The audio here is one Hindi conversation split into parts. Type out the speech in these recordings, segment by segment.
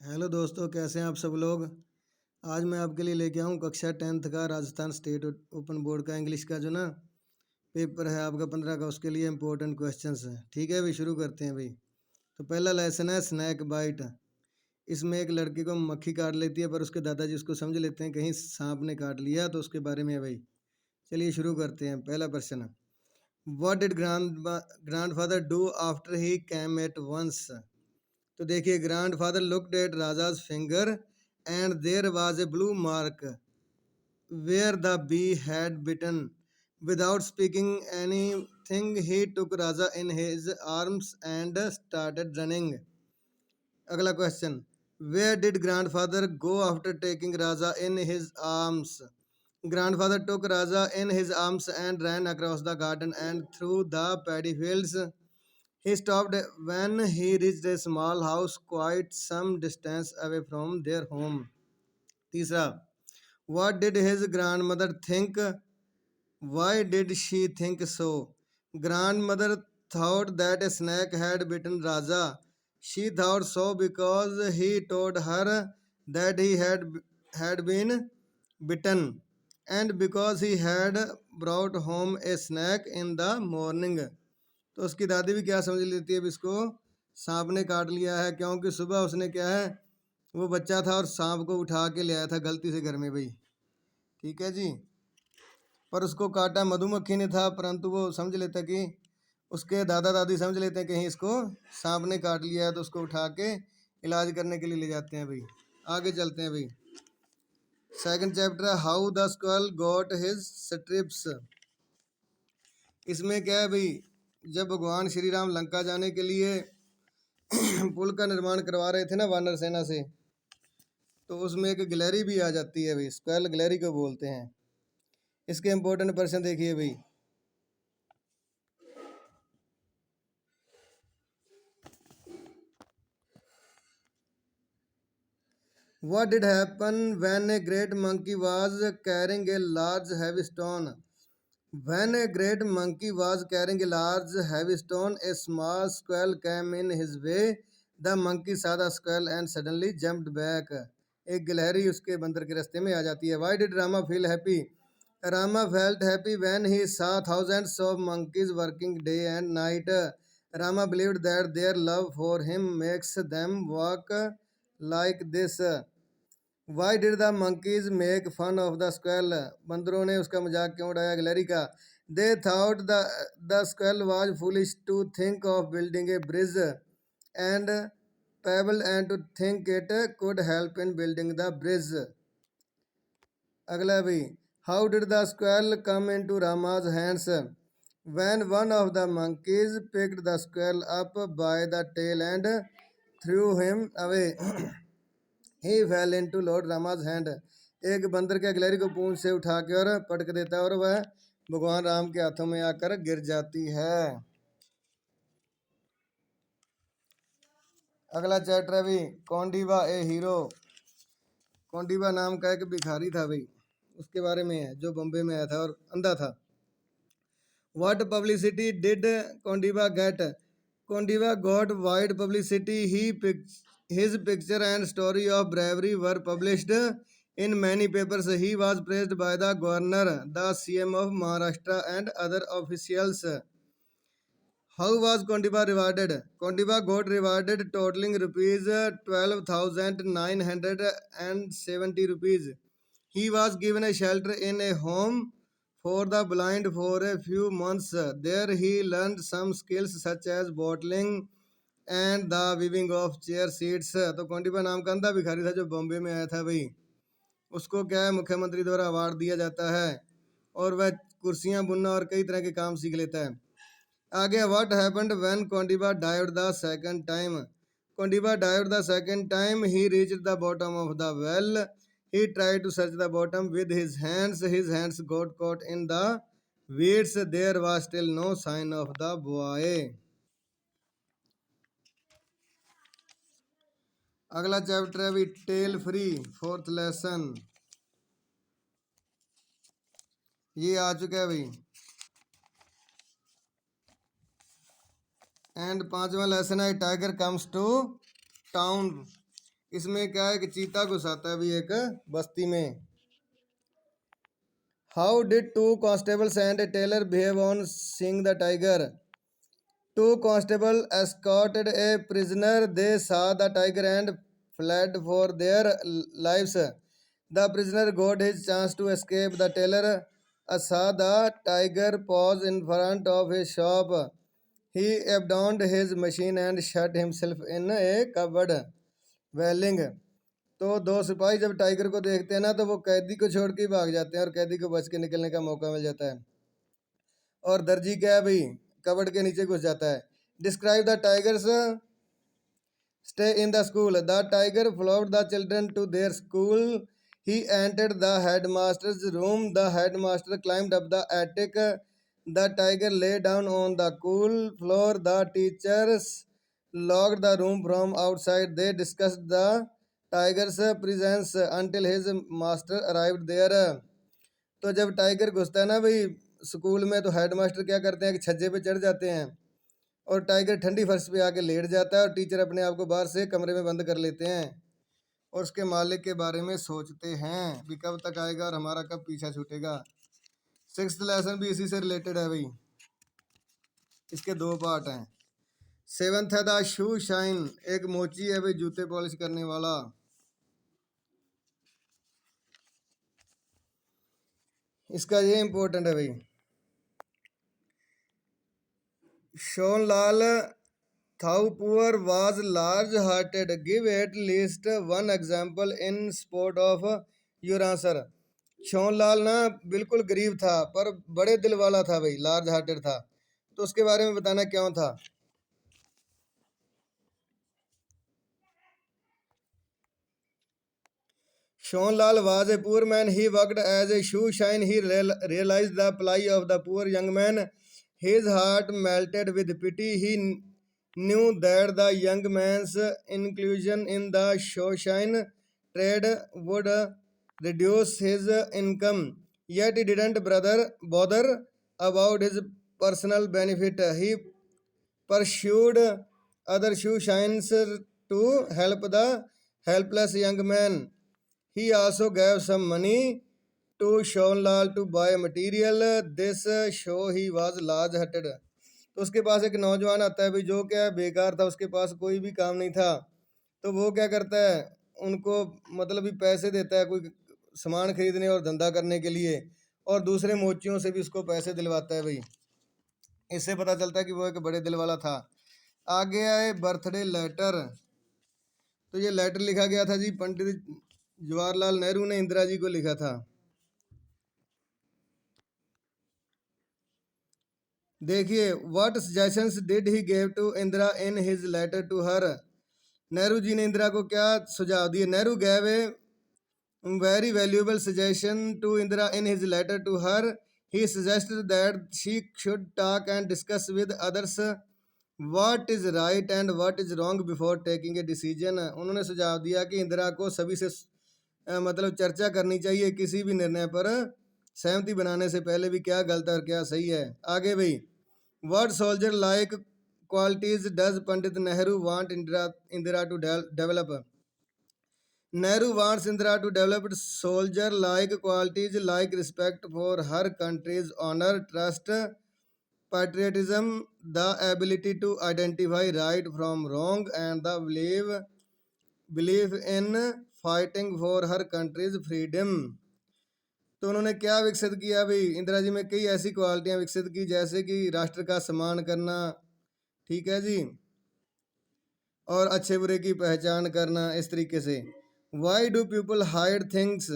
हेलो दोस्तों, कैसे हैं आप सब लोग। आज मैं आपके लिए लेके आऊँ कक्षा 10th का राजस्थान स्टेट ओपन बोर्ड का इंग्लिश का जो ना पेपर है आपका 15 का, उसके लिए इम्पोर्टेंट क्वेश्चंस हैं। ठीक है भाई, शुरू करते हैं भाई। तो पहला लेसन है स्नैक बाइट। इसमें एक लड़के को मक्खी काट लेती है, पर उसके दादाजी उसको समझ लेते हैं कहीं सांप ने काट लिया, तो उसके बारे में है भाई। चलिए शुरू करते हैं। पहला प्रश्न, what did grandfather do after he came at once. तो देखिए, grandfather looked at Raja's finger and there was a blue mark where the bee had bitten. Without speaking anything he took Raja in his arms and started running. अगला question, where did grandfather go after taking Raja in his arms. Grandfather took Raja in his arms and ran across the garden and through the paddy fields. He stopped when he reached a small house quite some distance away from their home. तीसरा, what did his grandmother think? Why did she think so? Grandmother thought that a snake had bitten Raja. She thought so because he told her that he had been bitten, and because he had brought home a snake in the morning. तो उसकी दादी भी क्या समझ लेती है, अब इसको सांप ने काट लिया है, क्योंकि सुबह उसने क्या है, वो बच्चा था और सांप को उठा के ले आया था गलती से घर में भाई। ठीक है जी। पर उसको काटा मधुमक्खी ने था, परंतु वो समझ लेता कि उसके दादा दादी समझ लेते हैं कहीं इसको सांप ने काट लिया है, तो उसको उठा के इलाज करने के लिए ले जाते हैं भाई। आगे चलते हैं भाई। Second chapter, how the स्क्वैरल got his strips. इसमें क्या है भाई, जब भगवान श्री राम लंका जाने के लिए पुल का निर्माण करवा रहे थे ना वानर सेना से, तो उसमें एक गिलहरी भी आ जाती है भाई, स्क्वैरल गिलहरी को बोलते हैं। इसके इम्पोर्टेंट प्रश्न देखिए भाई। What did happen when a great monkey was carrying a large heavy stone? When a great monkey was carrying a large heavy stone, a small squirrel came in his way. The monkey saw the squirrel and suddenly jumped back. एक गिलहरी उसके बंदर के रास्ते में आ जाती है। Why did Rama feel happy? Rama felt happy when he saw thousands of monkeys working day and night. Rama believed that their love for him makes them walk like this. Why did the monkeys make fun of the squirrel? बंदरों ने उसका मजाक क्यों उड़ाया गिलहरी का? They thought the squirrel was foolish to think of building a bridge and pebble and to think it could help in building the bridge. अगला भी, how did the squirrel come into Rama's hands? When one of the monkeys picked the squirrel up by the tail and threw him away. He fail into Lord Rama's hand. एक बंदर के गिलहरी को पूंछ से उठा के और पटक देता है और वह भगवान राम के हाथों में आकर गिर जाती है। अगला चैप्टर है भाई, कौंडीबा ए हीरो। कौंडीबा नाम का एक भिखारी था भाई, उसके बारे में है, जो बॉम्बे में आया था और अंधा था। What publicity did Kondiba get? Kondiba got wide publicity. His picture and story of bravery were published in many papers. He was praised by the governor, the CM of Maharashtra, and other officials. How was Kondiba rewarded? Kondiba got rewarded totaling rupees 12,970 rupees. He was given a shelter in a home for the blind for a few months. There he learned some skills such as bottling and the weaving of chair seats. तो कौंडिबा नाम का अंधा भिखारी था जो बॉम्बे में आया था भाई, उसको क्या है, मुख्यमंत्री द्वारा अवार्ड दिया जाता है और वह कुर्सियां बुनना और कई तरह के काम सीख लेता है। आगे, what happened when Kondiba dived the second time? Kondiba dived the second time, he reached the bottom of the well. He tried to search the bottom with his hands got caught in the weeds. There was still no sign of the boy. अगला चैप्टर है भाई, टेल फ्री, फोर्थ लेसन। ये आ चुका है भाई। एंड पांचवा लेसन है, टाइगर कम्स टू टाउन। इसमें क्या है कि चीता घुसाता है भी एक बस्ती में। How did two constables and a tailor behave on seeing the tiger? Two constables escorted a prisoner. They saw the tiger and fled for their lives. The prisoner got his chance to escape. The tailor saw the tiger pause in front of his shop. He abandoned his machine and shut himself in a cupboard. Welling. तो दो सिपाही जब टाइगर को देखते हैं ना तो वो कैदी को छोड़ के ही भाग जाते हैं और कैदी को बच के निकलने का मौका मिल जाता है। और दर्जी क्या है भाई, कबर्ड के नीचे घुस जाता है। Describe the tigers stay in the school. The tiger followed the children to their school. He entered the headmaster's room. The headmaster climbed up the attic. The tiger lay down on the cool floor. The teachers locked the room from outside. They discussed the tiger's presence until his master arrived there. तो जब टाइगर घुसता है ना भाई स्कूल में तो हेडमास्टर क्या करते हैं कि छज्जे पे चढ़ जाते हैं और टाइगर ठंडी फर्श पे आके लेट जाता है और टीचर अपने आप को बाहर से कमरे में बंद कर लेते हैं और उसके मालिक के बारे में सोचते हैं भी कब तक आएगा और हमारा कब पीछा छूटेगा। सिक्स्थ लेसन भी इसी से रिलेटेड है भाई, इसके दो पार्ट हैं। सेवंथ है द शू शाइन, एक मोची है भाई जूते पॉलिश करने वाला। इसका ये इम्पोर्टेंट है भाई। शोनलाल Thaupur was large-hearted. Give at least one example in support of your answer. शोनलाल ना बिल्कुल गरीब था पर बड़े दिल वाला था भाई, लार्ज हार्टेड था। तो उसके बारे में बताना क्यों था। Shonlal was a poor man. He worked as a shoe shine. He realized the plight of the poor young man. His heart melted with pity. He knew that the young man's inclusion in the shoe shine trade would reduce his income. Yet he didn't bother about his personal benefit. He pursued other shoe shines to help the helpless young man. He also gave some money to Shonlal to buy material. This show he was large-hearted. तो उसके पास एक नौजवान आता है भाई जो क्या बेकार था, उसके पास कोई भी काम नहीं था। तो वो क्या करता है उनको मतलब भी पैसे देता है कोई सामान खरीदने और धंधा करने के लिए और दूसरे मोचियों से भी उसको पैसे दिलवाता है भाई। इससे पता चलता है कि वो एक बड़े दिल वाला था। आगे आए बर्थडे लेटर। तो ये लेटर लिखा गया था जी पंडित जवाहरलाल नेहरू ने इंदिरा जी को लिखा था। देखिए what suggestions did he give to Indira in his letter to her. Nehru ji ने इंदिरा को क्या सुझाव दिए। Nehru gave a very valuable suggestion to Indira in his letter to her. He suggested that she should talk and discuss with others what is right and what is wrong before taking a decision. उन्होंने सुझाव दिया कि इंदिरा को सभी से मतलब चर्चा करनी चाहिए किसी भी निर्णय पर सहमति बनाने से पहले भी क्या गलत और क्या सही है। आगे भाई what soldier like qualities does Pandit Nehru want Indira to develop. Nehru wants Indira to develop soldier like qualities like respect for her country's honour trust patriotism, the ability to identify right from wrong and the belief in fighting for her country's freedom। तो उन्होंने क्या विकसित किया भाई इंदिरा जी में कई ऐसी क्वालिटियां विकसित की जैसे कि राष्ट्र का सम्मान करना, ठीक है जी, और अच्छे बुरे की पहचान करना इस तरीके से। Why do people hide things,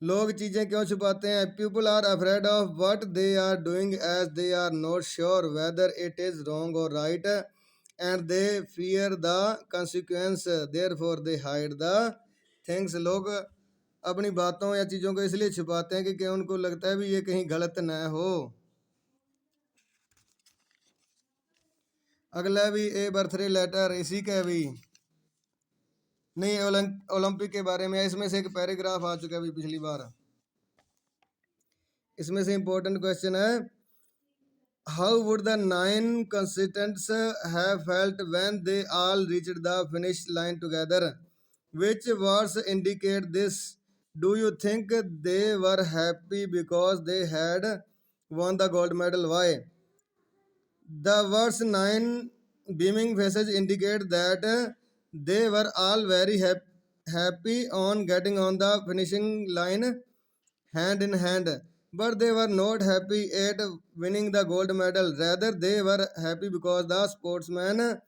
लोग चीज़ें क्यों छुपाते हैं। People are afraid of what they are doing as they are not sure whether it is wrong और right and they fear the consequence therefore they hide the things. लोग अपनी बातों या चीज़ों को इसलिए छुपाते हैं कि क्या उनको लगता है भी ये कहीं गलत न हो। अगला भी ए बर्थडे लेटर इसी का भी नहीं ओलंपिक के बारे में। इसमें से एक पैराग्राफ आ चुका है अभी पिछली बार। इसमें से इम्पोर्टेंट क्वेश्चन है How would the 9 contestants have felt when they all reached the finish line together? Which words indicate this? Do you think they were happy because they had won the gold medal? Why? The words 9 beaming faces indicate that they were all very happy on getting on the finishing line hand in hand. But they were not happy at winning the gold medal. Rather, they were happy because the sportsman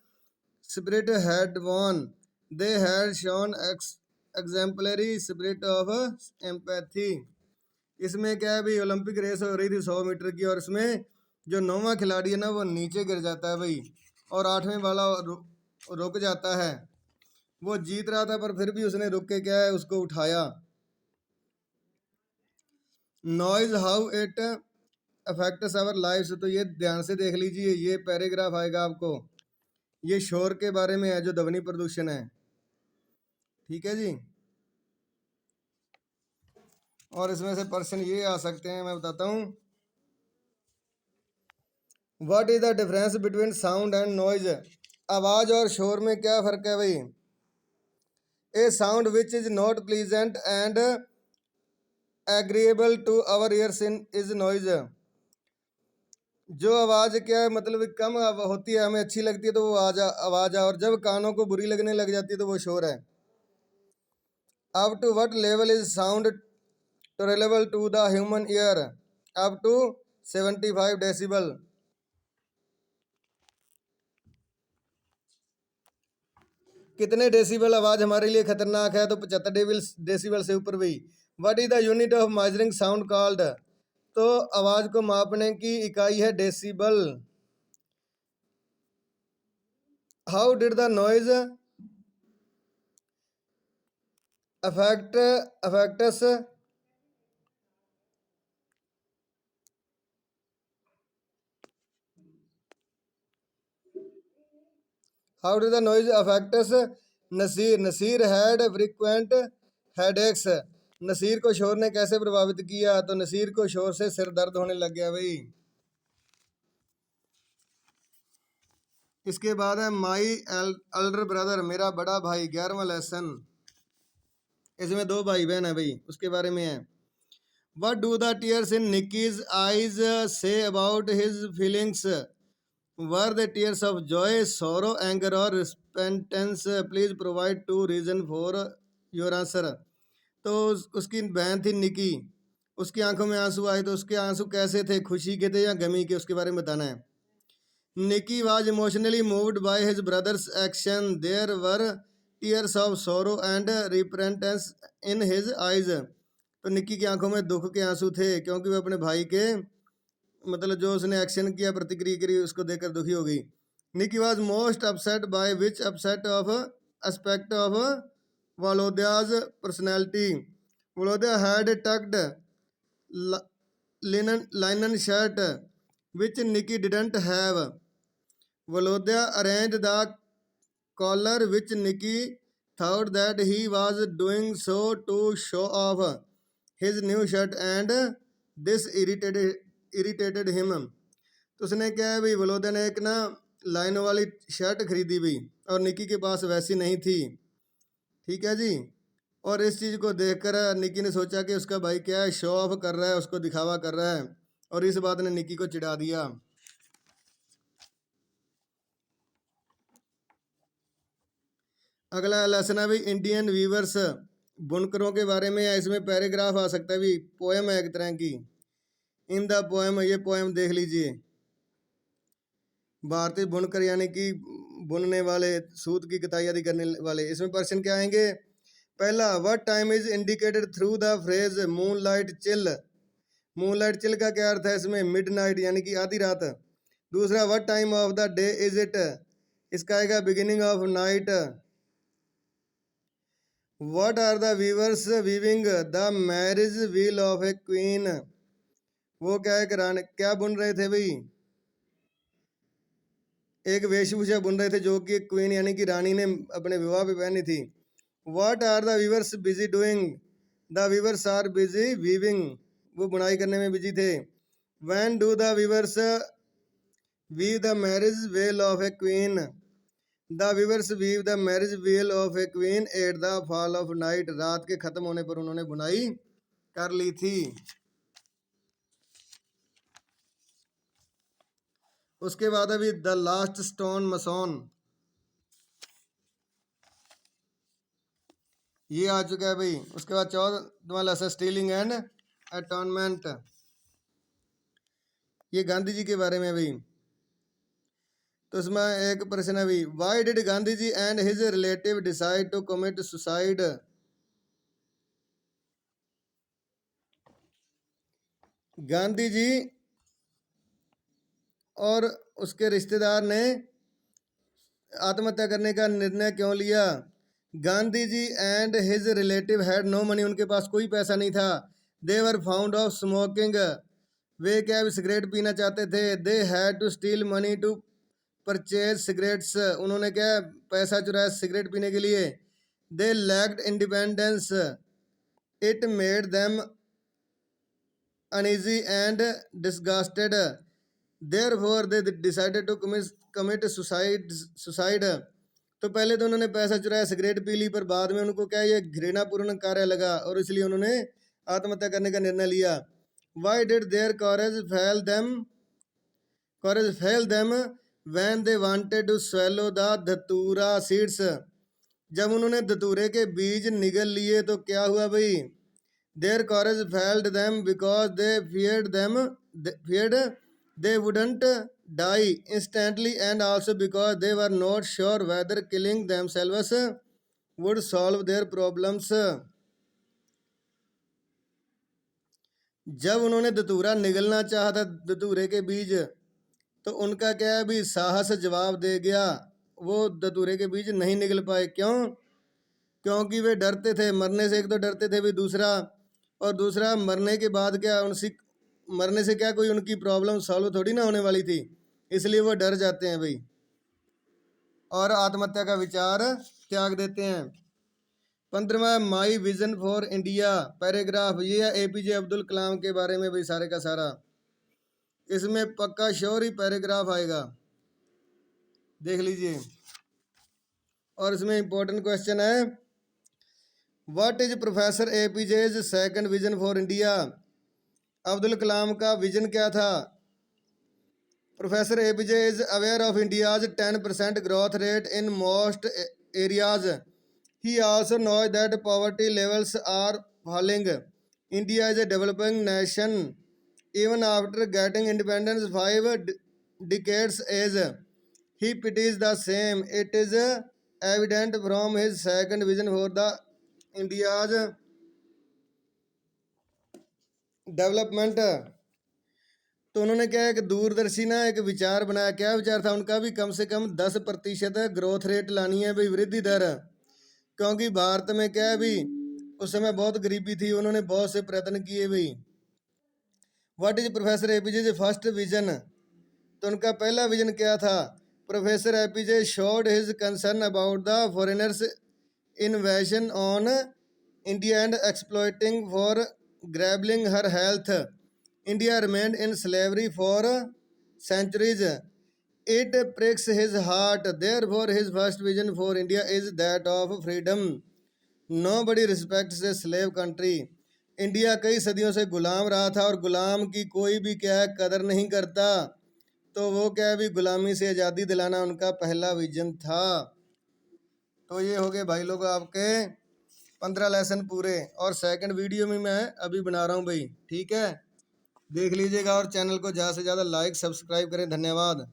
spirit had won. They had shown exemplary spirit of empathy. इसमें क्या है भाई, ओलंपिक रेस हो रही थी 100 मीटर की, और इसमें जो 9वां खिलाड़ी है ना वो नीचे गिर जाता है भाई, और 8वें वाला रुक जाता है। वो जीत रहा था पर फिर भी उसने रुक के क्या है उसको उठाया। Noise how it affects our lifes, तो ये ध्यान से देख लीजिए, ये पैराग्राफ आएगा आपको, ये शोर के बारे में है जो ध्वनि प्रदूषण है। ठीक है जी। और इसमें से प्रश्न ये आ सकते हैं, मैं बताता हूँ। What is the difference between sound and noise? आवाज और शोर में क्या फर्क है भाई? A sound which is not pleasant and agreeable to our ears in is noise. जो आवाज क्या है मतलब कम होती है, हमें अच्छी लगती है तो वो आवाज है, और जब कानों को बुरी लगने लग जाती है तो वो शोर है। Up to what level is sound tolerable to the human ear? Up to 75 decibel. कितने डेसिबल आवाज हमारे लिए खतरनाक है? तो 75 डेसिबल से ऊपर भी। What is the unit of measuring sound called? तो आवाज को मापने की इकाई है decibel. How did the noise affects how did the noise affects Nasir? Nasir had frequent headaches. Nasir को शोर ने कैसे प्रभावित किया? तो नसीर को शोर से सिर दर्द होने लग गया भाई। इसके बाद है माई एल्डर ब्रदर, मेरा बड़ा भाई, 11वां लेसन। इसमें 2 भाई बहन है भाई, उसके बारे में है। What do the tears in Nicky's eyes say about his feelings? Were they tears of joy, sorrow, anger or repentance? Please provide 2 reasons for your answer. तो उसकी बहन थी निकी, उसकी आंखों में आंसू आए, तो उसके आंसू कैसे थे, खुशी के थे या गमी के, उसके बारे में बताना है। निकी was emotionally moved by his brother's action. There were tears of sorrow and repentance in his eyes. तो निकी की आंखों में दुख के आंसू थे क्योंकि वो अपने भाई के मतलब जो उसने एक्शन किया, प्रतिक्रिया करी, उसको देखकर दुखी हो गई। Niki was most upset by which upset of aspect of Volodya's personality? Volodya had tucked linen shirt which Nikki didn't have. Volodya arranged the collar which Nikki thought that he was doing so to show off his new shirt and this irritated him. तो उसने क्या है भाई, वलोदिया ने एक ना लाइनों वाली शर्ट खरीदी भाई, और निकी के पास वैसी नहीं थी। ठीक है जी। और इस चीज़ को देखकर निकी ने सोचा कि उसका भाई क्या है, शो ऑफ कर रहा है, उसको दिखावा कर रहा है, और इस बात ने निकी को चिढ़ा दिया। अगला लेसन है भाई इंडियन वीवर्स, बुनकरों के बारे में है। इसमें पैराग्राफ आ सकता है भाई, पोएम है एक तरह की। इन द पोएम, ये पोएम देख लीजिए। भारतीय बुनकर यानी कि बुनने वाले, सूत की कताई आदि करने वाले। इसमें प्रश्न क्या आएंगे? पहला, what time is indicated through the phrase moon light chill? Moon light chill का क्या अर्थ है इसमें? मिडनाइट यानी कि आधी रात। दूसरा, what time of the day is it? इसका आएगा beginning of night. What are the weavers weaving? The marriage wheel of a queen. वो क्या है, क्या बुन रहे थे भाई? एक वेशभूषा बुन रहे थे जो कि क्वीन यानी कि रानी ने अपने विवाह पे पहनी थी। What are the weavers busy doing? The weavers are busy weaving. वो बुनाई करने में बिजी थे। When do the weavers weave the marriage veil of a queen, the weavers weave the marriage veil of a queen at the fall of night, रात के खत्म होने पर उन्होंने बुनाई कर ली थी। उसके बाद अभी द लास्ट स्टोन मसोन, ये आ चुका है भाई। उसके बाद 14वां लेसन स्टीलिंग एंड अटॉनमेंट, ये गांधी जी के बारे में भाई। तो इसमें एक प्रश्न है भाई, why did Gandhi ji and his relative decide to commit suicide, Gandhi ji और उसके रिश्तेदार ने आत्महत्या करने का निर्णय क्यों लिया। Gandhi ji and his relative had no money, उनके पास कोई पैसा नहीं था। They were fond of smoking, वे क्या सिगरेट पीना चाहते थे। They had to steal money to purchase cigarettes, उन्होंने क्या पैसा चुराया सिगरेट पीने के लिए। They lacked independence, it made them uneasy and disgusted, therefore they decided to commit suicide. तो पहले तो उन्होंने पैसा चुराया सिगरेट पी ली, पर बाद में उनको क्या ये घृणापूर्ण कार्य लगा और इसलिए उन्होंने आत्महत्या करने का निर्णय लिया। Why did their courage fail them when they wanted to swallow the dhatura seeds, जब उन्होंने धतूरे के बीज निगल लिए तो क्या हुआ भाई। Their courage failed them because they feared they wouldn't die instantly and also because they were not sure whether killing themselves would solve their problems, जब उन्होंने धतूरा निगलना चाहा था धतूरे के बीज, तो उनका क्या है भी साहस जवाब दे गया, वो धतूरे के बीज नहीं निगल पाए। क्यों? क्योंकि वे डरते थे मरने से, एक तो डरते थे भी, दूसरा मरने के बाद क्या उनसे मरने से क्या कोई उनकी प्रॉब्लम सॉल्व थोड़ी ना होने वाली थी, इसलिए वो डर जाते हैं भाई और आत्महत्या का विचार त्याग देते हैं। 15वां my vision for India paragraph, ये है एपीजे अब्दुल कलाम के बारे में भाई सारे का सारा, इसमें पक्का श्योर ही पैराग्राफ आएगा, देख लीजिए। और इसमें इंपॉर्टेंट क्वेश्चन है, what is professor APJ's second vision for India, Abdul Kalam का विजन क्या था। Professor APJ is aware of India's 10% growth rate in most areas, he also knows that poverty levels are falling, India is a developing nation even after getting independence 5 decades age, he pities the same, it is evident from his second vision for the India's development. तो उन्होंने क्या एक दूरदर्शी ना एक विचार बनाया, क्या विचार था उनका भी, कम से कम 10% ग्रोथ रेट लानी है भाई, वृद्धि दर, क्योंकि भारत में क्या है भाई उस समय बहुत गरीबी थी, उन्होंने बहुत से प्रयत्न किए भाई। What is professor APJ first vision, तो उनका पहला विजन क्या था। Professor APJ showed his concern about the foreigners invasion on India and exploiting for grabbling her health, India remained in slavery for centuries, it pricks his heart, therefore his first vision for India is that of freedom, nobody respects a slave country, India कई सदियों से गुलाम रहा था और गुलाम की कोई भी क्या है कदर नहीं करता, तो वो क्या है भी गुलामी से आज़ादी दिलाना उनका पहला विजन था। तो ये हो गए भाई लोग आपके 15 लेसन पूरे, और सेकंड वीडियो में मैं अभी बना रहा हूँ भाई, ठीक है, देख लीजिएगा और चैनल को ज़्यादा से ज़्यादा लाइक सब्सक्राइब करें, धन्यवाद।